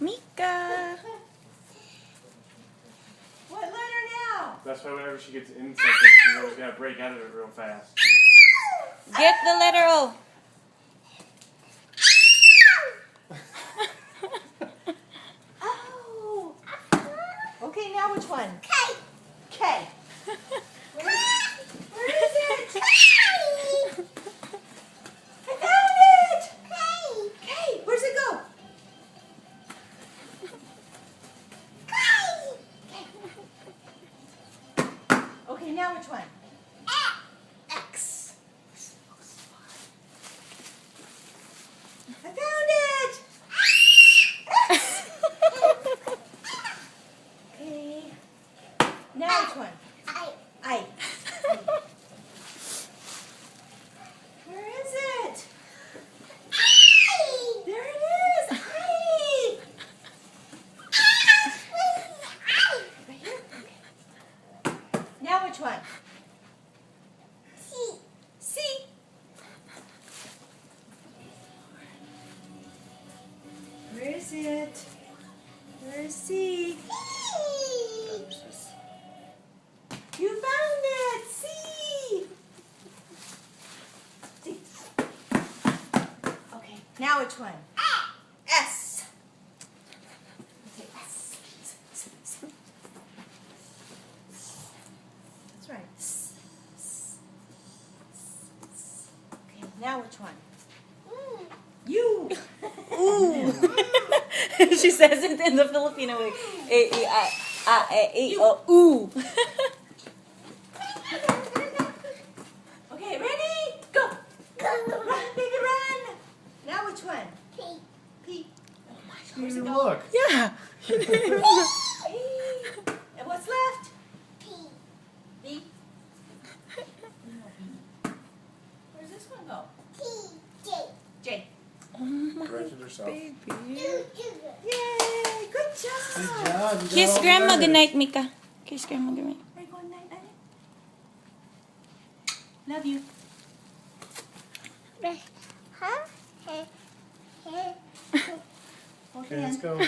Mika. What letter now? That's why whenever she gets in something, she's always got to break out of it real fast. Get the letter O. Oh. Okay, now which one? K. K. Where is it? I found it! K. K. Where's it go? K. Okay, now which one? X. I found it! X. Okay. Now which one? I. Where is it? There it is. I. Right here? Okay. Now which one? C. Where is it? Where is C? You found it! C! C. Okay, now which one? S. Okay, S. That's right. Okay, now which one? U. Ooh. She says it in the Filipino way. Ooh. Okay, ready? Go! Run, baby, run! Now which one? P. Oh my God. Where's it go? Look. Yeah. P. And what's left? B. Where's this one go? J. Oh my Corrected herself. baby. Yay! Good job! Good job. You got Kiss all the grandma letters. goodnight, Mika. Kiss grandma goodnight. Are you going night night? Love you. Okay, let's go.